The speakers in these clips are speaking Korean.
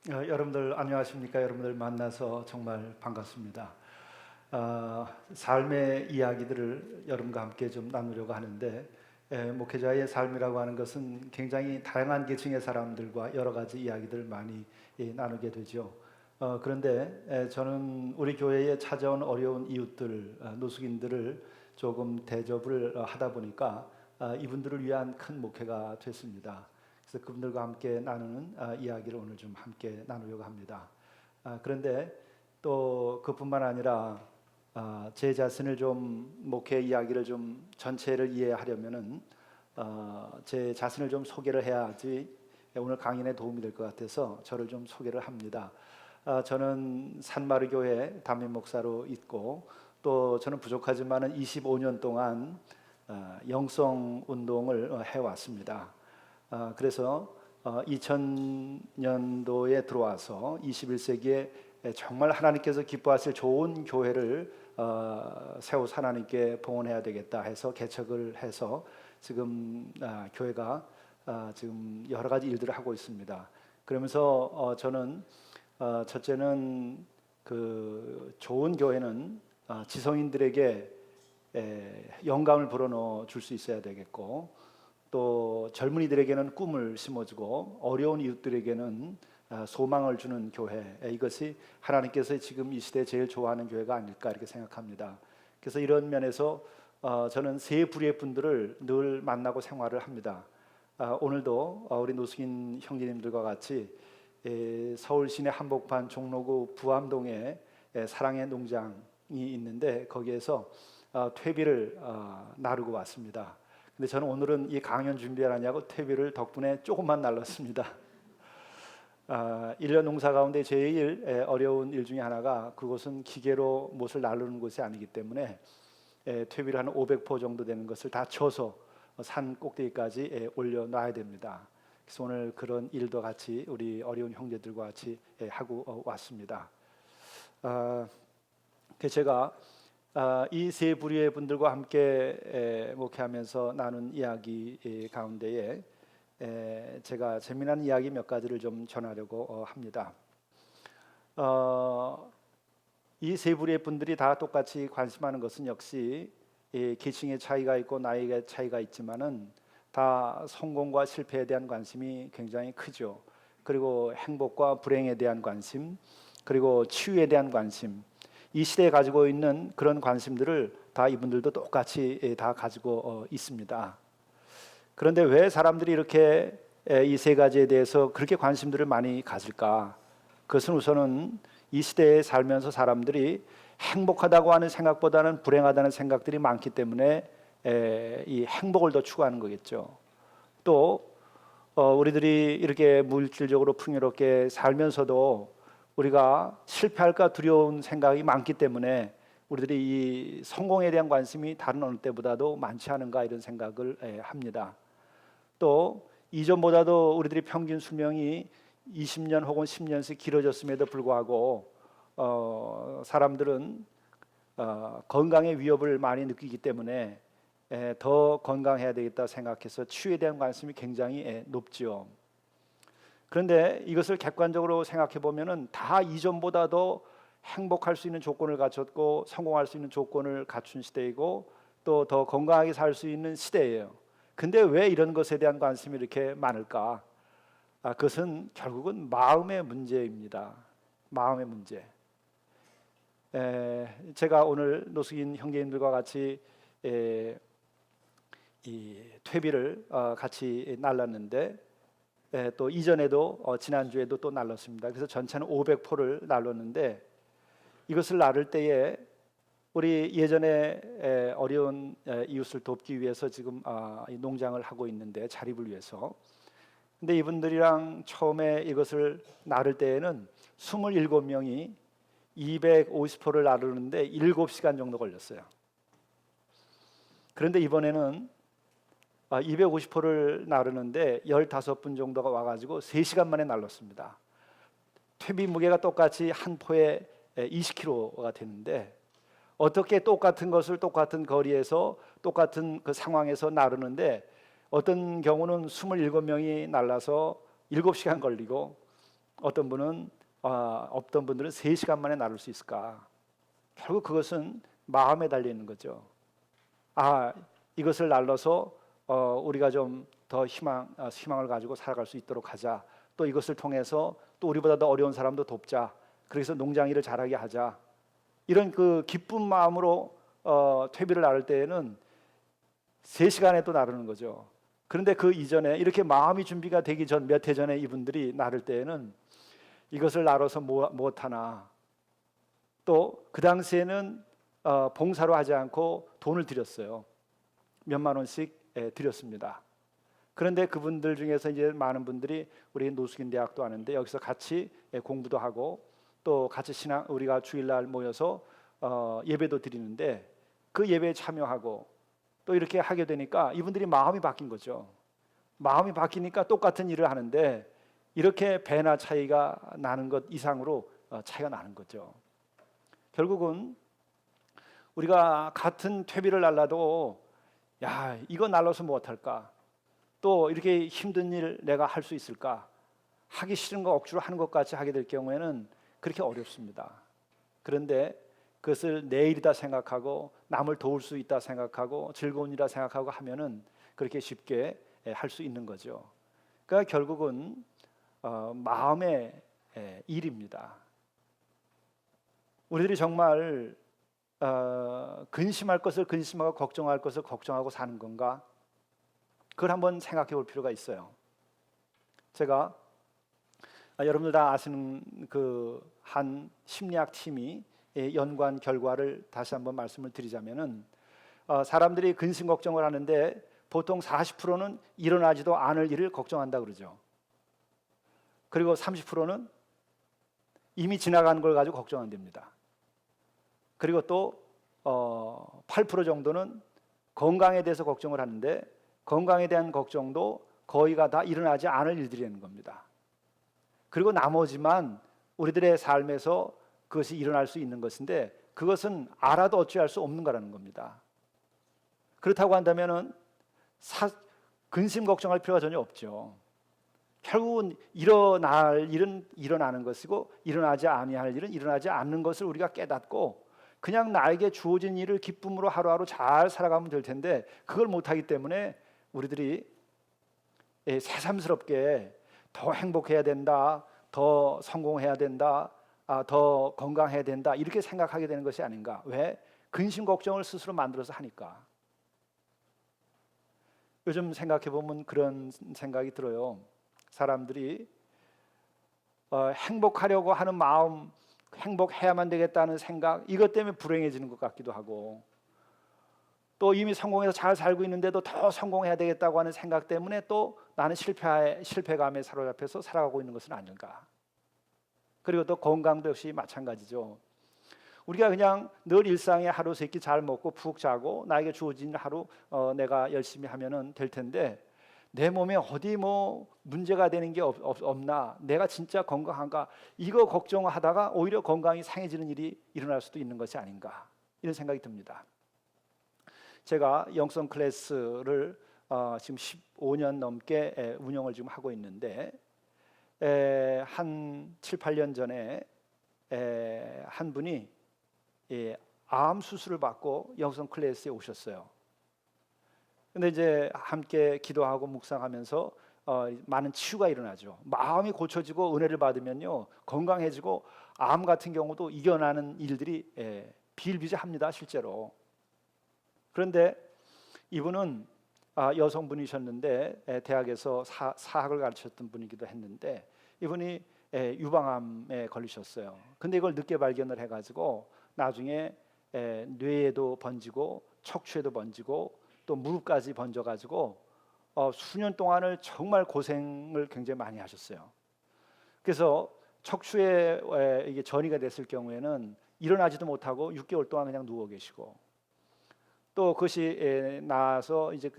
여러분들 안녕하십니까? 여러분들 만나서 정말 반갑습니다. 삶의 이야기들을 여러분과 함께 좀 나누려고 하는데, 목회자의 삶이라고 하는 것은 굉장히 다양한 계층의 사람들과 여러 가지 이야기들을 많이 나누게 되죠. 그런데 저는 우리 교회에 찾아온 어려운 이웃들, 노숙인들을 조금 대접을 하다 보니까 이분들을 위한 큰 목회가 됐습니다. 그래서 그분들과 함께 나누는 이야기를 오늘 좀 함께 나누려고 합니다. 그런데 또 그뿐만 아니라 제 자신을 좀 목회 이야기를 좀 전체를 이해하려면은 제 자신을 좀 소개를 해야지 오늘 강연에 도움이 될 것 같아서 저를 좀 소개를 합니다. 저는 산마르교회 담임 목사로 있고, 또 저는 부족하지만은 25년 동안 영성 운동을 해왔습니다. 그래서 2000년도에 들어와서 21세기에 정말 하나님께서 기뻐하실 좋은 교회를 세워서 하나님께 봉헌해야 되겠다 해서 개척을 해서 지금 교회가 지금 여러 가지 일들을 하고 있습니다. 그러면서 저는 첫째는 그 좋은 교회는 지성인들에게 영감을 불어넣어 줄 수 있어야 되겠고, 또 젊은이들에게는 꿈을 심어주고 어려운 이웃들에게는 소망을 주는 교회, 이것이 하나님께서 지금 이 시대에 제일 좋아하는 교회가 아닐까 이렇게 생각합니다. 그래서 이런 면에서 저는 세 부류의 분들을 늘 만나고 생활을 합니다. 오늘도 우리 노숙인 형제님들과 같이 서울 시내 한복판 종로구 부암동에 사랑의 농장이 있는데 거기에서 퇴비를 나르고 왔습니다. 근데 저는 오늘은 이 강연 준비하느냐고 퇴비를 덕분에 조금만 날랐습니다. 1년 농사 가운데 제일 어려운 일 중에 하나가, 그곳은 기계로 못을 나르는 곳이 아니기 때문에 퇴비를 한 500포 정도 되는 것을 다 쳐서 산 꼭대기까지 올려놔야 됩니다. 그래서 오늘 그런 일도 같이 우리 어려운 형제들과 같이 하고 왔습니다. 제가 이 세 부류의 분들과 함께 목회하면서 나눈 이야기 가운데에 제가 재미난 이야기 몇 가지를 좀 전하려고 합니다. 이 세 부류의 분들이 다 똑같이 관심하는 것은 역시 계층의 차이가 있고 나이의 차이가 있지만은 다 성공과 실패에 대한 관심이 굉장히 크죠. 그리고 행복과 불행에 대한 관심, 그리고 치유에 대한 관심, 이 시대에 가지고 있는 그런 관심들을 다 이분들도 똑같이 다 가지고 있습니다. 그런데 왜 사람들이 이렇게 이 세 가지에 대해서 그렇게 관심들을 많이 가질까? 그것은 우선은 이 시대에 살면서 사람들이 행복하다고 하는 생각보다는 불행하다는 생각들이 많기 때문에 이 행복을 더 추구하는 거겠죠. 또 우리들이 이렇게 물질적으로 풍요롭게 살면서도 우리가 실패할까 두려운 생각이 많기 때문에 우리들이 이 성공에 대한 관심이 다른 어느 때보다도 많지 않은가 이런 생각을 합니다. 또 이전보다도 우리들이 평균 수명이 20년 혹은 10년씩 길어졌음에도 불구하고 사람들은 건강의 위협을 많이 느끼기 때문에 더 건강해야 되겠다 생각해서 치유에 대한 관심이 굉장히 높지요. 그런데 이것을 객관적으로 생각해 보면은 다 이전보다도 행복할 수 있는 조건을 갖췄고 성공할 수 있는 조건을 갖춘 시대이고 또 더 건강하게 살 수 있는 시대예요. 근데 왜 이런 것에 대한 관심이 이렇게 많을까? 그것은 결국은 마음의 문제입니다. 마음의 문제. 제가 오늘 노숙인 형제님들과 같이 이 퇴비를 같이 날랐는데, 또 이전에도 지난주에도 또 날랐습니다. 그래서 전체는 500포를 날랐는데, 이것을 나를 때에 우리 예전에 어려운 이웃을 돕기 위해서 지금 이 농장을 하고 있는데, 자립을 위해서. 근데 이분들이랑 처음에 이것을 나를 때에는 27명이 250포를 나르는데 7시간 정도 걸렸어요. 그런데 이번에는 250포를 나르는데 15분 정도가 와가지고 3시간 만에 날랐습니다. 퇴비 무게가 똑같이 한 포에 20kg가 되는데, 어떻게 똑같은 것을 똑같은 거리에서 똑같은 그 상황에서 나르는데 어떤 경우는 27명이 날라서 7시간 걸리고, 어떤 분은 어떤 분들은 3시간 만에 나눌 수 있을까? 결국 그것은 마음에 달려 있는 거죠. 이것을 날려서 우리가 좀 더 희망을 가지고 살아갈 수 있도록 하자. 또 이것을 통해서 또 우리보다 더 어려운 사람도 돕자. 그래서 농장 일을 잘하게 하자. 이런 그 기쁜 마음으로 퇴비를 나눌 때에는 3시간에 또 나누는 거죠. 그런데 그 이전에 이렇게 마음이 준비가 되기 전 몇 해 전에 이분들이 나눌 때에는 이것을 나눠서 못하나, 또 그 당시에는 봉사로 하지 않고 돈을 드렸어요. 몇만 원씩 드렸습니다. 그런데 그분들 중에서 이제 많은 분들이 우리 노숙인 대학도 하는데 여기서 같이 공부도 하고 또 같이 우리가 주일날 모여서 예배도 드리는데 그 예배에 참여하고 또 이렇게 하게 되니까 이분들이 마음이 바뀐 거죠. 마음이 바뀌니까 똑같은 일을 하는데 이렇게 배나 차이가 나는 것 이상으로 차이가 나는 거죠. 결국은 우리가 같은 퇴비를 날라도 이거 날라서 못할까? 또 이렇게 힘든 일 내가 할 수 있을까? 하기 싫은 거 억지로 하는 것 같이 하게 될 경우에는 그렇게 어렵습니다. 그런데 그것을 내 일이다 생각하고 남을 도울 수 있다 생각하고 즐거운 일이다 생각하고 하면은 그렇게 쉽게 할 수 있는 거죠. 그러니까 결국은 마음의 일입니다. 우리들이 정말 근심할 것을 근심하고 걱정할 것을 걱정하고 사는 건가? 그걸 한번 생각해 볼 필요가 있어요. 제가 여러분들 다 아시는 그 한 심리학 팀이 연구한 결과를 다시 한번 말씀을 드리자면은 사람들이 근심 걱정을 하는데 보통 40%는 일어나지도 않을 일을 걱정한다 그러죠. 그리고 30%는 이미 지나간 걸 가지고 걱정한답니다. 그리고 또 8% 정도는 건강에 대해서 걱정을 하는데 건강에 대한 걱정도 거의가 다 일어나지 않을 일들이라는 겁니다. 그리고 나머지만 우리들의 삶에서 그것이 일어날 수 있는 것인데 그것은 알아도 어찌할 수 없는 거라는 겁니다. 그렇다고 한다면은 근심 걱정할 필요가 전혀 없죠. 결국은 일어날 일은 일어나는 것이고 일어나지 아니할 일은 일어나지 않는 것을 우리가 깨닫고 그냥 나에게 주어진 일을 기쁨으로 하루하루 잘 살아가면 될 텐데 그걸 못하기 때문에 우리들이 새삼스럽게 더 행복해야 된다, 더 성공해야 된다, 더 건강해야 된다 이렇게 생각하게 되는 것이 아닌가. 왜? 근심 걱정을 스스로 만들어서 하니까. 요즘 생각해 보면 그런 생각이 들어요. 사람들이 행복하려고 하는 마음, 행복해야만 되겠다는 생각, 이것 때문에 불행해지는 것 같기도 하고, 또 이미 성공해서 잘 살고 있는데도 더 성공해야 되겠다고 하는 생각 때문에 또 나는 실패감에 사로잡혀서 살아가고 있는 것은 아닌가. 그리고 또 건강도 역시 마찬가지죠. 우리가 그냥 늘 일상에 하루 세 끼 잘 먹고 푹 자고 나에게 주어진 하루 내가 열심히 하면은 될 텐데 내 몸에 어디 문제가 되는 게 없나, 내가 진짜 건강한가, 이거 걱정하다가 오히려 건강이 상해지는 일이 일어날 수도 있는 것이 아닌가, 이런 생각이 듭니다. 제가 영성 클래스를 지금 15년 넘게 운영을 지금 하고 있는데 한 7, 8년 전에 한 분이 암 수술을 받고 영성 클래스에 오셨어요. 근데 이제 함께 기도하고 묵상하면서 많은 치유가 일어나죠. 마음이 고쳐지고 은혜를 받으면요 건강해지고 암 같은 경우도 이겨나는 일들이 비일비재합니다, 실제로. 그런데 이분은 여성분이셨는데 대학에서 사학을 가르쳤던 분이기도 했는데 이분이 유방암에 걸리셨어요. 근데 이걸 늦게 발견을 해가지고 나중에 뇌에도 번지고 척추에도 번지고 또 무릎까지 번져가지고 수년 동안을 정말 고생을 굉장히 많이 하셨어요. 그래서 척추에 이게 전이가 됐을 경우에는 일어나지도 못하고 6개월 동안 그냥 누워 계시고, 또 그것이 나서 이제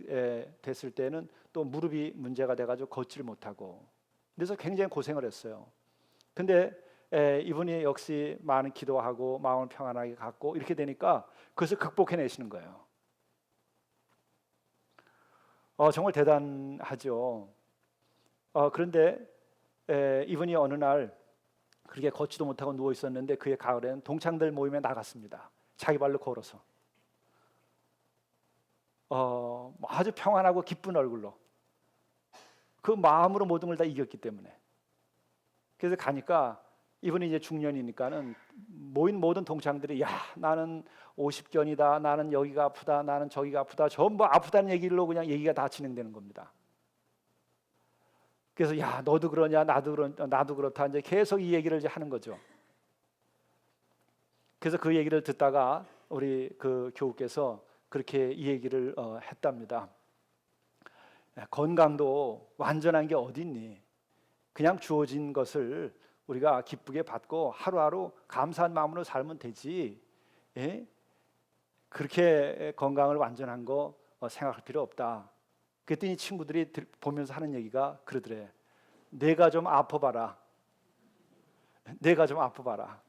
됐을 때는 또 무릎이 문제가 돼가지고 걷지를 못하고, 그래서 굉장히 고생을 했어요. 근데 이분이 역시 많은 기도하고 마음을 평안하게 갖고 이렇게 되니까 그것을 극복해내시는 거예요. 정말 대단하죠. 그런데 이분이 어느 날 그렇게 걷지도 못하고 누워 있었는데 그의 가을에는 동창들 모임에 나갔습니다. 자기 발로 걸어서 아주 평안하고 기쁜 얼굴로 그 마음으로 모든 걸 다 이겼기 때문에. 그래서 가니까 이분이 이제 중년이니까는 모인 모든 동창들이 야 나는 50견이다, 나는 여기가 아프다, 나는 저기가 아프다, 전부 아프다는 얘기로 그냥 얘기가 다 진행되는 겁니다. 그래서 야 너도 그러냐, 나도 그렇다, 이제 계속 이 얘기를 이제 하는 거죠. 그래서 그 얘기를 듣다가 우리 그 교우께서 그렇게 이 얘기를 했답니다. 야, 건강도 완전한 게 어디 있니? 그냥 주어진 것을 우리가 기쁘게 받고 하루하루 감사한 마음으로 살면 되지. 예? 그렇게 건강을 완전한 거 생각할 필요 없다. 그랬더니 친구들이 보면서 하는 얘기가 그러더래. 내가 좀 아파봐라. 내가 좀 아파봐라.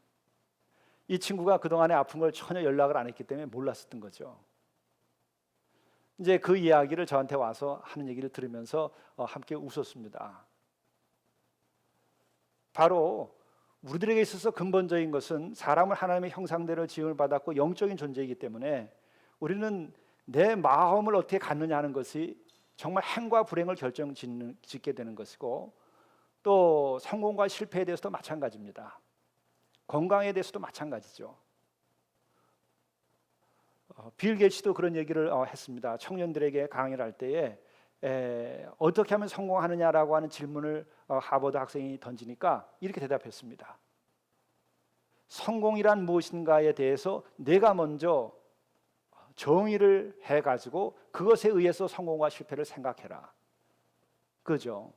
이 친구가 그동안에 아픈 걸 전혀 연락을 안 했기 때문에 몰랐었던 거죠. 이제 그 이야기를 저한테 와서 하는 얘기를 들으면서 함께 웃었습니다. 바로 우리들에게 있어서 근본적인 것은 사람을 하나님의 형상대로 지음을 받았고 영적인 존재이기 때문에 우리는 내 마음을 어떻게 갖느냐 하는 것이 정말 행과 불행을 결정짓게 되는 것이고, 또 성공과 실패에 대해서도 마찬가지입니다. 건강에 대해서도 마찬가지죠. 빌 게이츠도 그런 얘기를 했습니다. 청년들에게 강의를 할 때에 어떻게 하면 성공하느냐라고 하는 질문을 하버드 학생이 던지니까 이렇게 대답했습니다. 성공이란 무엇인가에 대해서 내가 먼저 정의를 해가지고 그것에 의해서 성공과 실패를 생각해라. 그죠?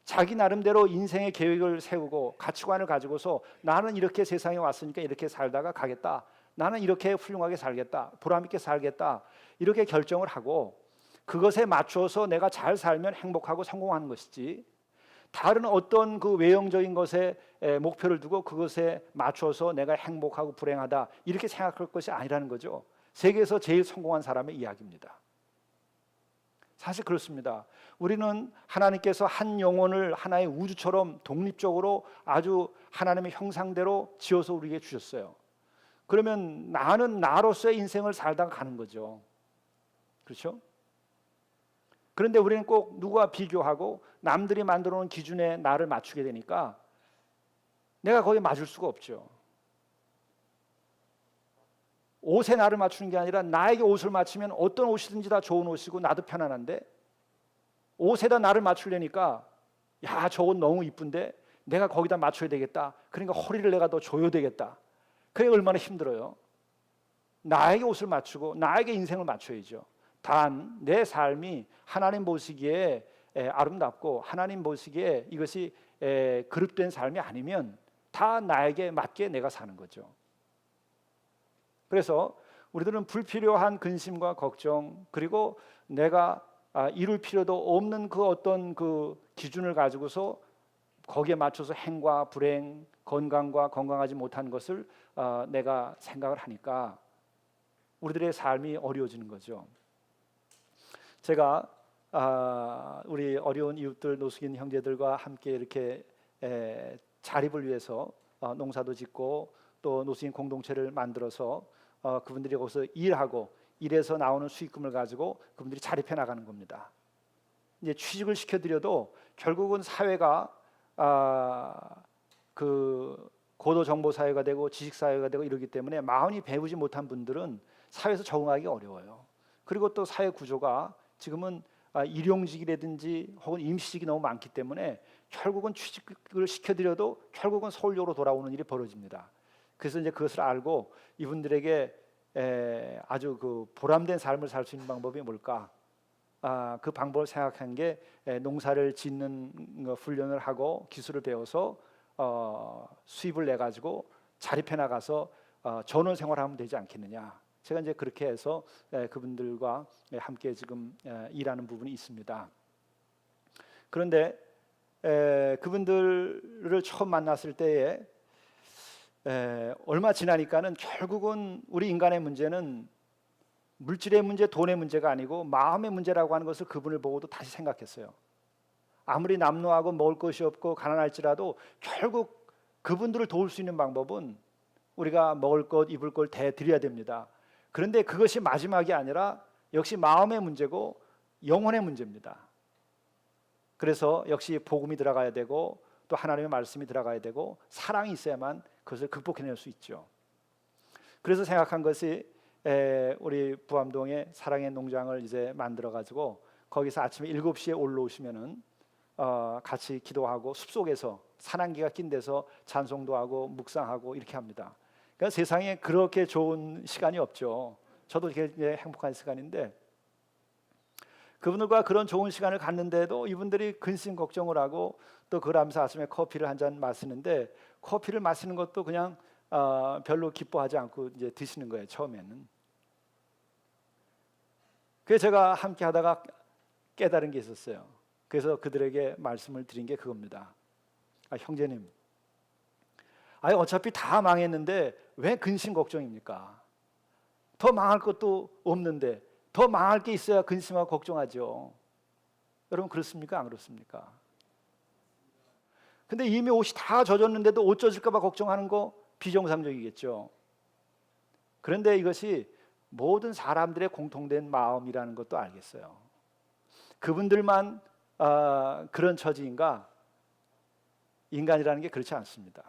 자기 나름대로 인생의 계획을 세우고 가치관을 가지고서 나는 이렇게 세상에 왔으니까 이렇게 살다가 가겠다. 나는 이렇게 훌륭하게 살겠다. 보람 있게 살겠다. 이렇게 결정을 하고 그것에 맞춰서 내가 잘 살면 행복하고 성공하는 것이지, 다른 어떤 그 외형적인 것에 목표를 두고 그것에 맞춰서 내가 행복하고 불행하다 이렇게 생각할 것이 아니라는 거죠. 세계에서 제일 성공한 사람의 이야기입니다. 사실 그렇습니다. 우리는 하나님께서 한 영혼을 하나의 우주처럼 독립적으로 아주 하나님의 형상대로 지어서 우리에게 주셨어요. 그러면 나는 나로서의 인생을 살다가 가는 거죠. 그렇죠? 그런데 우리는 꼭 누구와 비교하고 남들이 만들어 놓은 기준에 나를 맞추게 되니까 내가 거기에 맞을 수가 없죠. 옷에 나를 맞추는 게 아니라 나에게 옷을 맞추면 어떤 옷이든지 다 좋은 옷이고 나도 편안한데, 옷에다 나를 맞추려니까 야, 저 옷 너무 이쁜데 내가 거기다 맞춰야 되겠다. 그러니까 허리를 내가 더 조여야 되겠다. 그게 얼마나 힘들어요. 나에게 옷을 맞추고 나에게 인생을 맞춰야죠. 단 내 삶이 하나님 보시기에 아름답고 하나님 보시기에 이것이 그릇된 삶이 아니면 다 나에게 맞게 내가 사는 거죠. 그래서 우리들은 불필요한 근심과 걱정, 그리고 내가 이룰 필요도 없는 그 어떤 그 기준을 가지고서 거기에 맞춰서 행과 불행, 건강과 건강하지 못한 것을 내가 생각을 하니까 우리들의 삶이 어려워지는 거죠. 제가 우리 어려운 이웃들, 노숙인 형제들과 함께 이렇게 자립을 위해서 농사도 짓고 또 노숙인 공동체를 만들어서 그분들이 거기서 일하고 일해서 나오는 수익금을 가지고 그분들이 자립해 나가는 겁니다. 이제 취직을 시켜드려도 결국은 사회가 그 고도 정보 사회가 되고 지식 사회가 되고 이러기 때문에 마음이 배우지 못한 분들은 사회에서 적응하기 어려워요. 그리고 또 사회 구조가 지금은 일용직이라든지 혹은 임시직이 너무 많기 때문에 결국은 취직을 시켜드려도 결국은 서울역으로 돌아오는 일이 벌어집니다. 그래서 이제 그것을 알고 이분들에게 아주 그 보람된 삶을 살 수 있는 방법이 뭘까? 그 방법을 생각한 게 농사를 짓는 훈련을 하고 기술을 배워서 수입을 내 가지고 자립해 나가서 전원 생활하면 되지 않겠느냐. 제가 이제 그렇게 해서 그분들과 함께 지금 일하는 부분이 있습니다. 그런데 그분들을 처음 만났을 때에 얼마 지나니까는 결국은 우리 인간의 문제는 물질의 문제, 돈의 문제가 아니고 마음의 문제라고 하는 것을 그분을 보고도 다시 생각했어요. 아무리 남노하고 먹을 것이 없고 가난할지라도 결국 그분들을 도울 수 있는 방법은 우리가 먹을 것, 입을 걸 대드려야 됩니다. 그런데 그것이 마지막이 아니라 역시 마음의 문제고 영혼의 문제입니다. 그래서 역시 복음이 들어가야 되고 또 하나님의 말씀이 들어가야 되고 사랑이 있어야만 그것을 극복해낼 수 있죠. 그래서 생각한 것이 우리 부암동에 사랑의 농장을 이제 만들어 가지고 거기서 아침에 7시에 올라오시면은 같이 기도하고 숲속에서 산안기가 낀 데서 찬송도 하고 묵상하고 이렇게 합니다. 그러니까 세상에 그렇게 좋은 시간이 없죠. 저도 이게 행복한 시간인데 그분들과 그런 좋은 시간을 갖는데도 이분들이 근심 걱정을 하고 또 그러면서 아침에 커피를 한 잔 마시는데 커피를 마시는 것도 그냥 별로 기뻐하지 않고 이제 드시는 거예요. 처음에는. 그래서 제가 함께 하다가 깨달은 게 있었어요. 그래서 그들에게 말씀을 드린 게 그겁니다. 형제님, 어차피 다 망했는데 왜 근심 걱정입니까? 더 망할 것도 없는데 더 망할 게 있어야 근심하고 걱정하죠. 여러분 그렇습니까? 안 그렇습니까? 근데 이미 옷이 다 젖었는데도 옷 젖을까 봐 걱정하는 거 비정상적이겠죠. 그런데 이것이 모든 사람들의 공통된 마음이라는 것도 알겠어요. 그분들만 그런 처지인가? 인간이라는 게 그렇지 않습니다.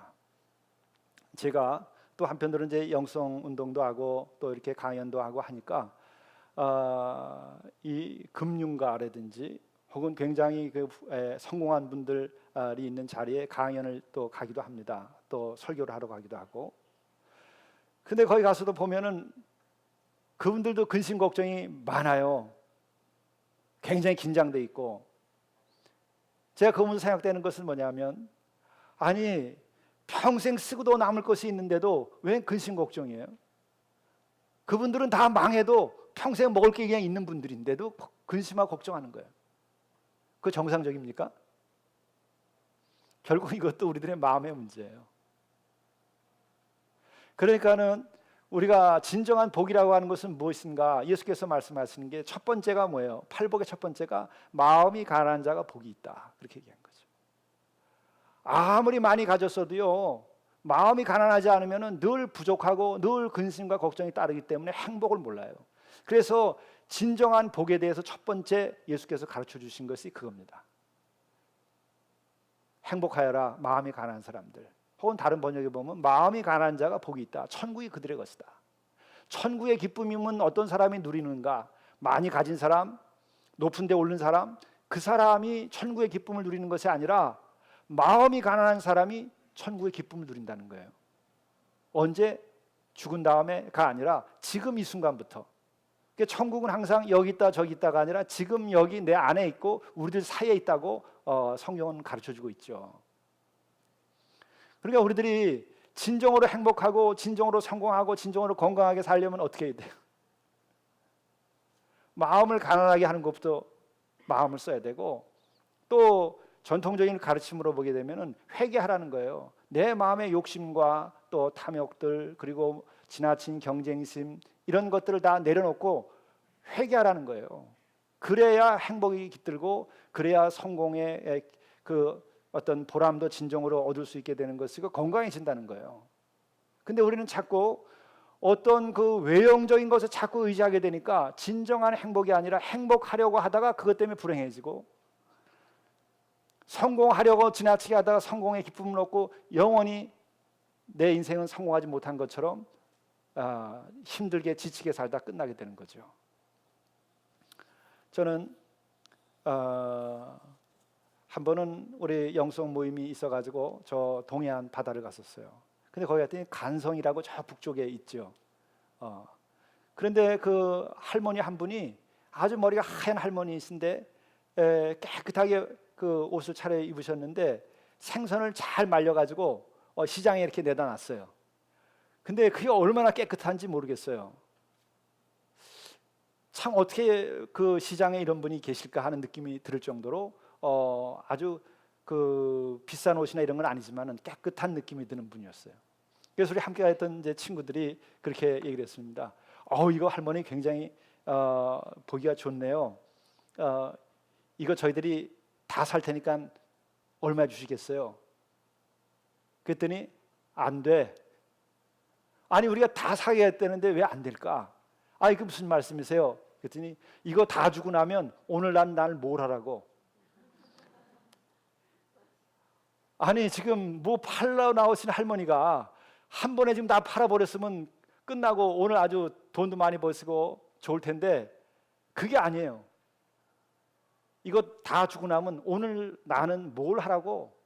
제가 또 한편으로는 이제 영성 운동도 하고 또 이렇게 강연도 하고 하니까 이 금융가라든지 혹은 굉장히 성공한 분들이 있는 자리에 강연을 또 가기도 합니다. 또 설교를 하러 가기도 하고. 근데 거기 가서도 보면은 그분들도 근심 걱정이 많아요. 굉장히 긴장돼 있고. 제가 그 보면서 생각되는 것은 뭐냐면 아니 평생 쓰고도 남을 것이 있는데도 왜 근심 걱정이에요? 그분들은 다 망해도 평생 먹을 게 그냥 있는 분들인데도 근심하고 걱정하는 거예요. 그거 정상적입니까? 결국 이것도 우리들의 마음의 문제예요. 그러니까는 우리가 진정한 복이라고 하는 것은 무엇인가? 예수께서 말씀하시는 게 첫 번째가 뭐예요? 팔복의 첫 번째가 마음이 가난한 자가 복이 있다. 그렇게 얘기한 거죠. 아무리 많이 가졌어도요. 마음이 가난하지 않으면 늘 부족하고 늘 근심과 걱정이 따르기 때문에 행복을 몰라요. 그래서 진정한 복에 대해서 첫 번째 예수께서 가르쳐 주신 것이 그겁니다. 행복하여라 마음이 가난한 사람들. 혹은 다른 번역에 보면 마음이 가난한 자가 복이 있다. 천국이 그들의 것이다. 천국의 기쁨이면 어떤 사람이 누리는가? 많이 가진 사람, 높은 데 오른 사람, 그 사람이 천국의 기쁨을 누리는 것이 아니라 마음이 가난한 사람이 천국의 기쁨을 누린다는 거예요. 언제? 죽은 다음에가 아니라 지금 이 순간부터. 그러니까 천국은 항상 여기 있다 저기 있다가 아니라 지금 여기 내 안에 있고 우리들 사이에 있다고 성경은 가르쳐주고 있죠. 그러니까 우리들이 진정으로 행복하고 진정으로 성공하고 진정으로 건강하게 살려면 어떻게 해야 돼요? 마음을 가난하게 하는 것부터 마음을 써야 되고 또 전통적인 가르침으로 보게 되면은 회개하라는 거예요. 내 마음의 욕심과 또 탐욕들 그리고 지나친 경쟁심 이런 것들을 다 내려놓고 회개하라는 거예요. 그래야 행복이 깃들고 그래야 성공의 그 어떤 보람도 진정으로 얻을 수 있게 되는 것이고 건강해진다는 거예요. 근데 우리는 자꾸 어떤 그 외형적인 것에 자꾸 의지하게 되니까 진정한 행복이 아니라 행복하려고 하다가 그것 때문에 불행해지고 성공하려고 지나치게 하다가 성공의 기쁨을 얻고 영원히 내 인생은 성공하지 못한 것처럼 힘들게 지치게 살다 끝나게 되는 거죠. 저는 한 번은 우리 영성 모임이 있어가지고 저 동해안 바다를 갔었어요. 근데 거기 갔더니 간성이라고 저 북쪽에 있죠. 그런데 그 할머니 한 분이 아주 머리가 하얀 할머니이신데 깨끗하게 그 옷을 차려 입으셨는데 생선을 잘 말려가지고 시장에 이렇게 내다 놨어요. 근데 그게 얼마나 깨끗한지 모르겠어요. 참 어떻게 그 시장에 이런 분이 계실까 하는 느낌이 들 정도로 아주 그 비싼 옷이나 이런 건 아니지만은 깨끗한 느낌이 드는 분이었어요. 그래서 우리 함께 갔던 이제 친구들이 그렇게 얘기를 했습니다. 이거 할머니 굉장히 보기가 좋네요. 이거 저희들이 다 살 테니까 얼마 주시겠어요? 그랬더니 안 돼. 아니 우리가 다 사겠다는데 왜 안 될까? 아 이게 무슨 말씀이세요? 그랬더니 이거 다 주고 나면 오늘 날 뭘 하라고? 아니 지금 뭐 팔러 나오신 할머니가 한 번에 지금 다 팔아버렸으면 끝나고 오늘 아주 돈도 많이 버시고 좋을 텐데 그게 아니에요. 이거 다 주고 나면 오늘 나는 뭘 하라고?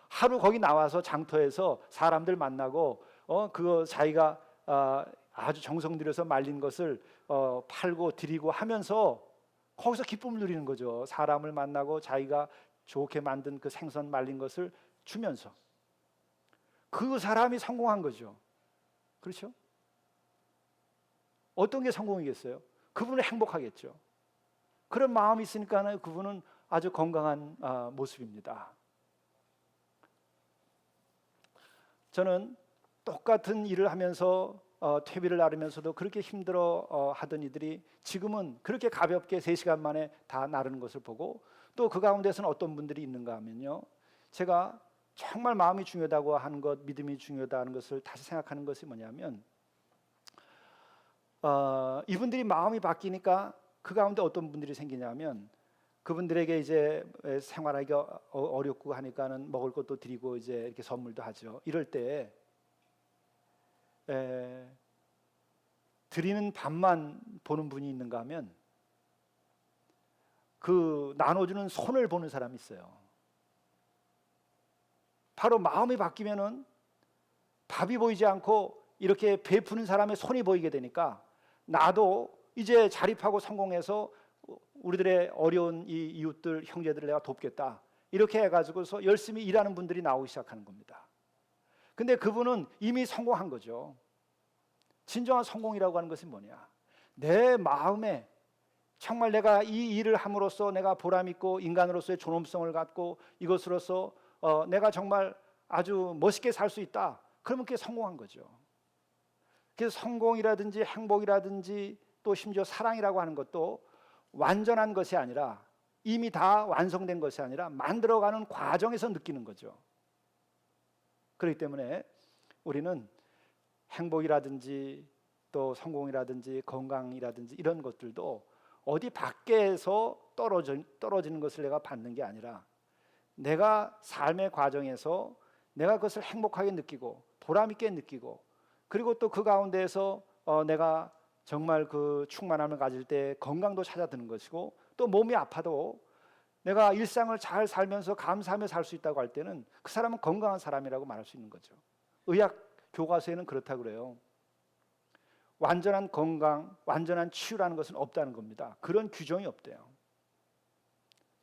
하루 거기 나와서 장터에서 사람들 만나고 그거 자기가 아주 정성 들여서 말린 것을 팔고 드리고 하면서 거기서 기쁨을 누리는 거죠. 사람을 만나고 자기가 좋게 만든 그 생선 말린 것을 주면서 그 사람이 성공한 거죠. 그렇죠? 어떤 게 성공이겠어요? 그분은 행복하겠죠. 그런 마음이 있으니까 그분은 아주 건강한 모습입니다. 저는 똑같은 일을 하면서 퇴비를 나르면서도 그렇게 힘들어 하던 이들이 지금은 그렇게 가볍게 3시간 만에 다 나르는 것을 보고 또 그 가운데서는 어떤 분들이 있는가 하면요, 제가 정말 마음이 중요하다고 하는 것, 믿음이 중요하다는 것을 다시 생각하는 것이 뭐냐면 이분들이 마음이 바뀌니까 그 가운데 어떤 분들이 생기냐면 그분들에게 이제 생활하기 어렵고 하니까는 먹을 것도 드리고 이제 이렇게 선물도 하죠. 이럴 때 드리는 밥만 보는 분이 있는가 하면 그 나눠주는 손을 보는 사람이 있어요. 바로 마음이 바뀌면은 밥이 보이지 않고 이렇게 베푸는 사람의 손이 보이게 되니까 나도 이제 자립하고 성공해서 우리들의 어려운 이 이웃들 형제들을 내가 돕겠다 이렇게 해가지고서 열심히 일하는 분들이 나오기 시작하는 겁니다. 근데 그분은 이미 성공한 거죠. 진정한 성공이라고 하는 것이 뭐냐, 내 마음에 정말 내가 이 일을 함으로써 내가 보람 있고 인간으로서의 존엄성을 갖고 이것으로서 내가 정말 아주 멋있게 살 수 있다, 그러면 그게 성공한 거죠. 그래서 성공이라든지 행복이라든지 또 심지어 사랑이라고 하는 것도 완전한 것이 아니라, 이미 다 완성된 것이 아니라 만들어가는 과정에서 느끼는 거죠. 그렇기 때문에 우리는 행복이라든지 또 성공이라든지 건강이라든지 이런 것들도 어디 밖에서 떨어지는 것을 내가 받는 게 아니라 내가 삶의 과정에서 내가 그것을 행복하게 느끼고 보람 있게 느끼고, 그리고 또 그 가운데에서 내가 정말 그 충만함을 가질 때 건강도 찾아드는 것이고, 또 몸이 아파도 내가 일상을 잘 살면서 감사하며 살 수 있다고 할 때는 그 사람은 건강한 사람이라고 말할 수 있는 거죠. 의학 교과서에는 그렇다고 그래요. 완전한 건강, 완전한 치유라는 것은 없다는 겁니다. 그런 규정이 없대요.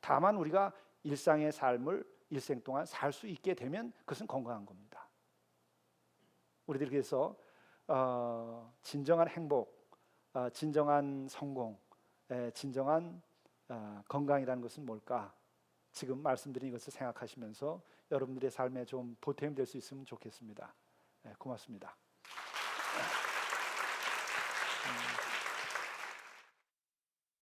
다만 우리가 일상의 삶을 일생 동안 살 수 있게 되면 그것은 건강한 겁니다. 우리들이 그래서 진정한 행복, 진정한 성공, 진정한 건강이라는 것은 뭘까? 지금 말씀드린 것을 생각하시면서 여러분들의 삶에 좀 보탬이 될 수 있으면 좋겠습니다. 고맙습니다.